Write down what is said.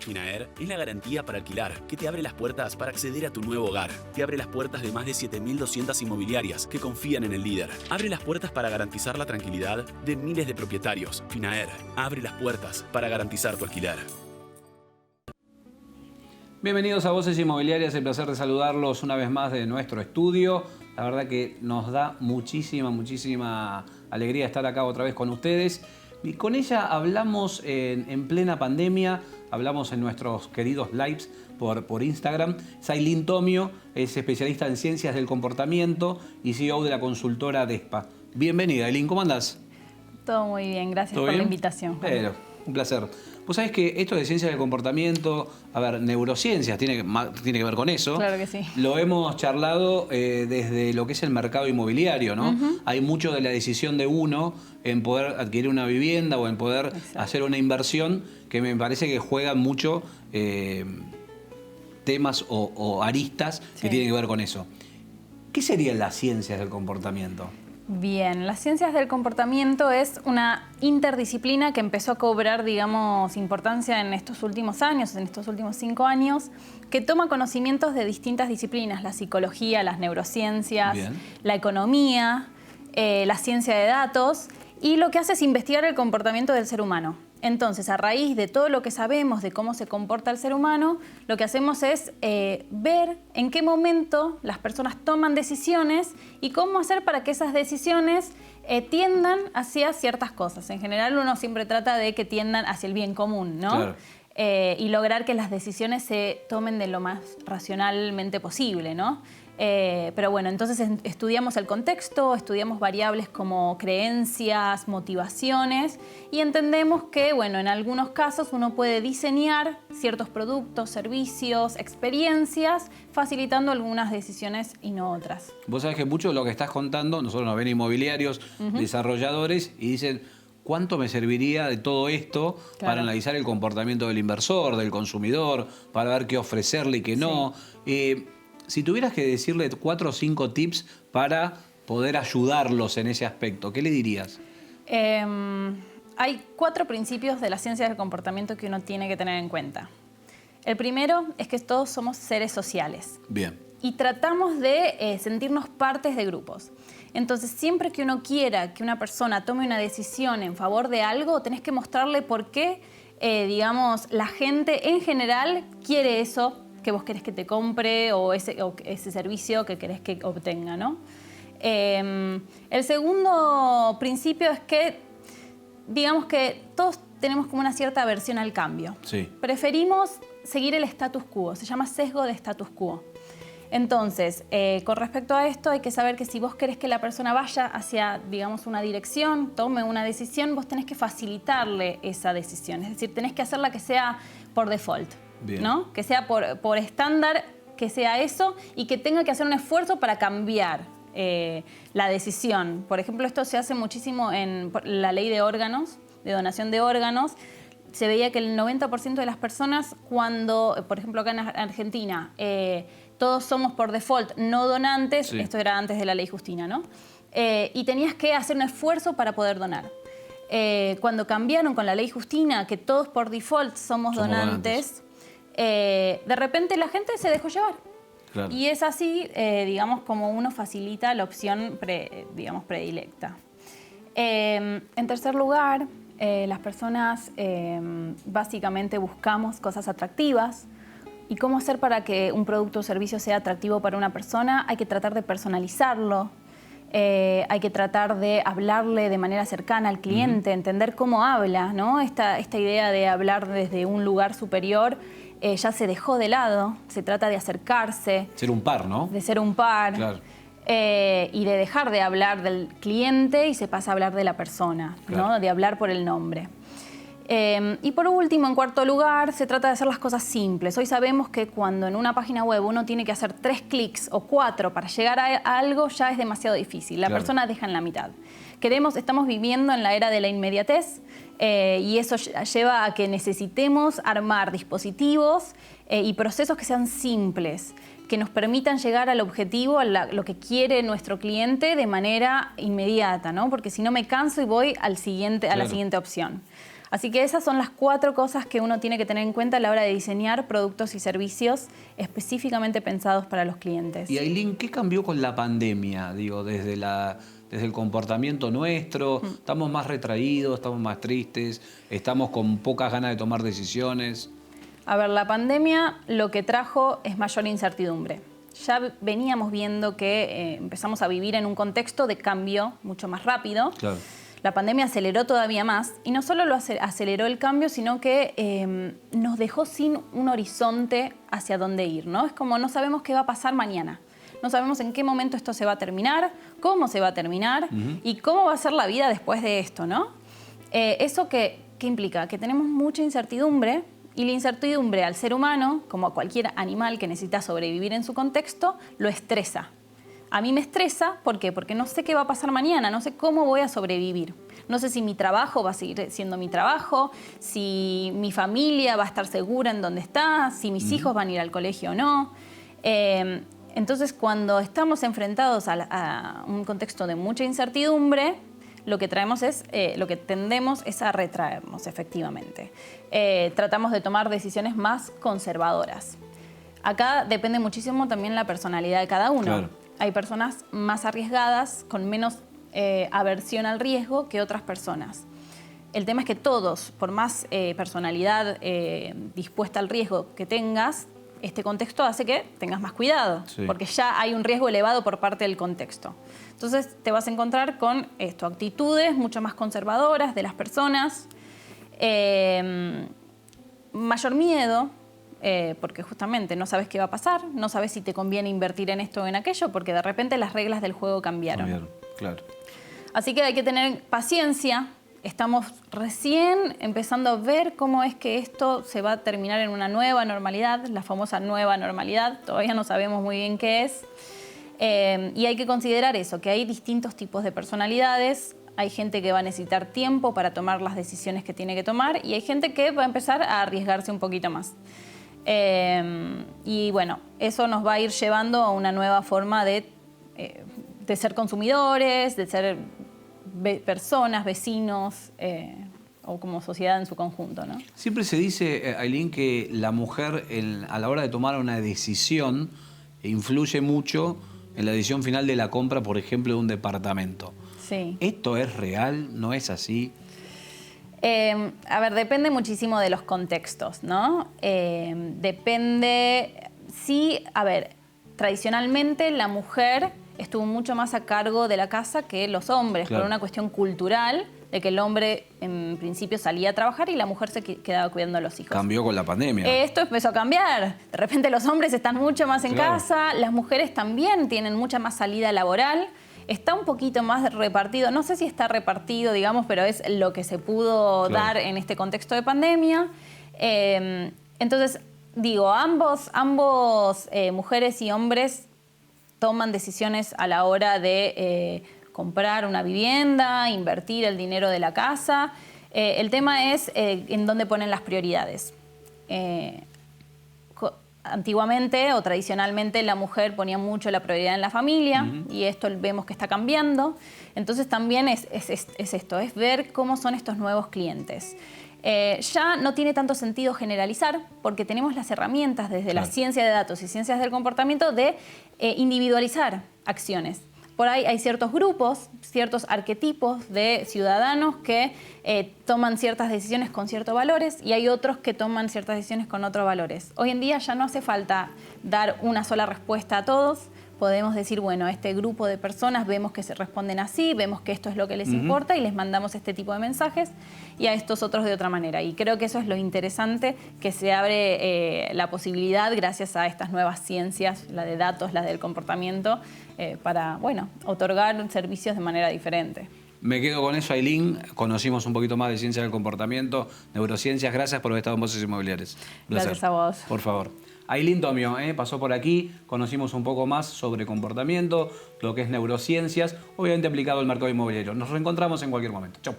Finaer es la garantía para alquilar que te abre las puertas para acceder a tu nuevo hogar. Te abre las puertas de más de 7.200 inmobiliarias que confían en el líder. Abre las puertas para garantizar la tranquilidad de miles de propietarios. Finaer abre las puertas para garantizar tu alquiler. Bienvenidos a Voces Inmobiliarias, el placer de saludarlos una vez más de nuestro estudio. La verdad que nos da muchísima alegría estar acá otra vez con ustedes. Y con ella hablamos en plena pandemia, hablamos en nuestros queridos lives por Instagram. Sailin Tomio es especialista en ciencias del comportamiento y CEO de la consultora DESPA. Bienvenida, Ailín, ¿cómo andás? Todo muy bien, gracias por la invitación. Pero, un placer. Vos sabés que esto de ciencias del comportamiento, neurociencias tiene que ver con eso. Claro que sí. Lo hemos charlado desde lo que es el mercado inmobiliario, ¿no? Hay mucho de la decisión de uno en poder adquirir una vivienda o en poder hacer una inversión que me parece que juegan mucho temas o aristas que tienen que ver con eso. ¿Qué serían las ciencias del comportamiento? Bien, las ciencias del comportamiento es una interdisciplina que empezó a cobrar, digamos, importancia en estos últimos años, en estos últimos 5 años, que toma conocimientos de distintas disciplinas, la psicología, las neurociencias, la economía, la ciencia de datos, y lo que hace es investigar el comportamiento del ser humano. Entonces, a raíz de todo lo que sabemos de cómo se comporta el ser humano, lo que hacemos es ver en qué momento las personas toman decisiones y cómo hacer para que esas decisiones tiendan hacia ciertas cosas. En general, uno siempre trata de que tiendan hacia el bien común, ¿no? Claro. Y lograr que las decisiones se tomen de lo más racionalmente posible, ¿no? Pero bueno, entonces estudiamos el contexto, estudiamos variables como creencias, motivaciones y entendemos que, bueno, en algunos casos uno puede diseñar ciertos productos, servicios, experiencias, facilitando algunas decisiones y no otras. Vos sabés que mucho de lo que estás contando, nosotros nos ven inmobiliarios, desarrolladores y dicen, ¿cuánto me serviría de todo esto para analizar el comportamiento del inversor, del consumidor, para ver qué ofrecerle y qué no? Si tuvieras que decirle 4 o 5 tips para poder ayudarlos en ese aspecto, ¿qué le dirías? Hay 4 principios de la ciencia del comportamiento que uno tiene que tener en cuenta. El primero es que todos somos seres sociales. Bien. Y tratamos de sentirnos partes de grupos. Entonces, siempre que uno quiera que una persona tome una decisión en favor de algo, tenés que mostrarle por qué, digamos, la gente en general quiere eso que vos querés que te compre o ese servicio que querés que obtenga, ¿no? El segundo principio es que, digamos que todos tenemos como una cierta aversión al cambio. Sí. Preferimos seguir el status quo, se llama sesgo de status quo. Entonces, con respecto a esto, hay que saber que si vos querés que la persona vaya hacia, digamos, una dirección, tome una decisión, vos tenés que facilitarle esa decisión. Es decir, tenés que hacerla que sea por default, ¿no? Que sea por estándar, que sea eso y que tenga que hacer un esfuerzo para cambiar la decisión. Por ejemplo, esto se hace muchísimo en la ley de órganos, de donación de órganos. Se veía que el 90% de las personas cuando, por ejemplo, acá en Argentina, todos somos por default no donantes, esto era antes de la ley Justina, ¿no? Y tenías que hacer un esfuerzo para poder donar. Cuando cambiaron con la ley Justina, que todos por default somos donantes, de repente la gente se dejó llevar. Claro. Y es así, digamos, como uno facilita la opción, predilecta. En tercer lugar, las personas básicamente buscamos cosas atractivas. ¿Y cómo hacer para que un producto o servicio sea atractivo para una persona? Hay que tratar de personalizarlo, hay que tratar de hablarle de manera cercana al cliente, entender cómo habla, ¿no? Esta idea de hablar desde un lugar superior ya se dejó de lado, se trata de acercarse. Ser un par, ¿no? De ser un par. Claro. Y de dejar de hablar del cliente y se pasa a hablar de la persona, ¿no? De hablar por el nombre. Y por último, en cuarto lugar, se trata de hacer las cosas simples. Hoy sabemos que cuando en una página web uno tiene que hacer 3 clics o 4 para llegar a algo, ya es demasiado difícil. La persona deja en la mitad. Estamos viviendo en la era de la inmediatez y eso lleva a que necesitemos armar dispositivos y procesos que sean simples, que nos permitan llegar al objetivo, a lo que quiere nuestro cliente de manera inmediata, ¿no? Porque si no me canso y voy a la siguiente opción. Así que esas son las 4 cosas que uno tiene que tener en cuenta a la hora de diseñar productos y servicios específicamente pensados para los clientes. Y Ailín, ¿qué cambió con la pandemia? Digo, desde el comportamiento nuestro, ¿estamos más retraídos, estamos más tristes, estamos con pocas ganas de tomar decisiones? A ver, la pandemia lo que trajo es mayor incertidumbre. Ya veníamos viendo que empezamos a vivir en un contexto de cambio mucho más rápido. Claro. La pandemia aceleró todavía más y no solo lo aceleró el cambio, sino que nos dejó sin un horizonte hacia dónde ir, ¿no? Es como no sabemos qué va a pasar mañana. No sabemos en qué momento esto se va a terminar, cómo se va a terminar y cómo va a ser la vida después de esto, ¿no? ¿Eso qué implica? Que tenemos mucha incertidumbre y la incertidumbre al ser humano, como a cualquier animal que necesita sobrevivir en su contexto, lo estresa. A mí me estresa, ¿por qué? Porque no sé qué va a pasar mañana, no sé cómo voy a sobrevivir. No sé si mi trabajo va a seguir siendo mi trabajo, si mi familia va a estar segura en donde está, si mis hijos van a ir al colegio o no. Entonces, cuando estamos enfrentados a un contexto de mucha incertidumbre, lo que tendemos es a retraernos, efectivamente. Tratamos de tomar decisiones más conservadoras. Acá depende muchísimo también la personalidad de cada uno. Claro. Hay personas más arriesgadas, con menos aversión al riesgo que otras personas. El tema es que todos, por más personalidad dispuesta al riesgo que tengas, este contexto hace que tengas más cuidado, sí, porque ya hay un riesgo elevado por parte del contexto. Entonces te vas a encontrar con actitudes mucho más conservadoras de las personas, mayor miedo, porque justamente no sabes qué va a pasar, no sabes si te conviene invertir en esto o en aquello, porque de repente las reglas del juego cambiaron. Claro. Así que hay que tener paciencia. Estamos recién empezando a ver cómo es que esto se va a terminar en una nueva normalidad, la famosa nueva normalidad. Todavía no sabemos muy bien qué es. Y hay que considerar eso, que hay distintos tipos de personalidades. Hay gente que va a necesitar tiempo para tomar las decisiones que tiene que tomar y hay gente que va a empezar a arriesgarse un poquito más. Y bueno, eso nos va a ir llevando a una nueva forma de ser consumidores, de ser personas, vecinos o como sociedad en su conjunto, ¿no? Siempre se dice, Ailín, que la mujer a la hora de tomar una decisión influye mucho en la decisión final de la compra, por ejemplo, de un departamento. Sí. ¿Esto es real? ¿No es así? A ver, depende muchísimo de los contextos, ¿no? Depende, sí, a ver, tradicionalmente la mujer estuvo mucho más a cargo de la casa que los hombres, claro, por una cuestión cultural de que el hombre en principio salía a trabajar y la mujer se quedaba cuidando a los hijos. Cambió con la pandemia. Esto empezó a cambiar. De repente los hombres están mucho más en claro, casa, las mujeres también tienen mucha más salida laboral. Está un poquito más repartido, no sé si está repartido, digamos, pero es lo que se pudo dar en este contexto de pandemia. Entonces, digo, ambos mujeres y hombres toman decisiones a la hora de comprar una vivienda, invertir el dinero de la casa. El tema es en dónde ponen las prioridades. Antiguamente o tradicionalmente la mujer ponía mucho la prioridad en la familia y esto vemos que está cambiando. Entonces también es esto, es ver cómo son estos nuevos clientes. Ya no tiene tanto sentido generalizar porque tenemos las herramientas desde la ciencia de datos y ciencias del comportamiento de individualizar acciones. Por ahí hay ciertos grupos, ciertos arquetipos de ciudadanos que toman ciertas decisiones con ciertos valores y hay otros que toman ciertas decisiones con otros valores. Hoy en día ya no hace falta dar una sola respuesta a todos. Podemos decir, bueno, este grupo de personas vemos que se responden así, vemos que esto es lo que les importa y les mandamos este tipo de mensajes y a estos otros de otra manera. Y creo que eso es lo interesante, que se abre la posibilidad gracias a estas nuevas ciencias, la de datos, la del comportamiento, para, bueno, otorgar servicios de manera diferente. Me quedo con eso, Ailín. Conocimos un poquito más de ciencia del comportamiento, neurociencias. Gracias por haber estado en Voces Inmobiliarias. Gracias a vos. Por favor. Ailín Tomio pasó por aquí, conocimos un poco más sobre comportamiento, lo que es neurociencias, obviamente aplicado al mercado inmobiliario. Nos reencontramos en cualquier momento. Chau.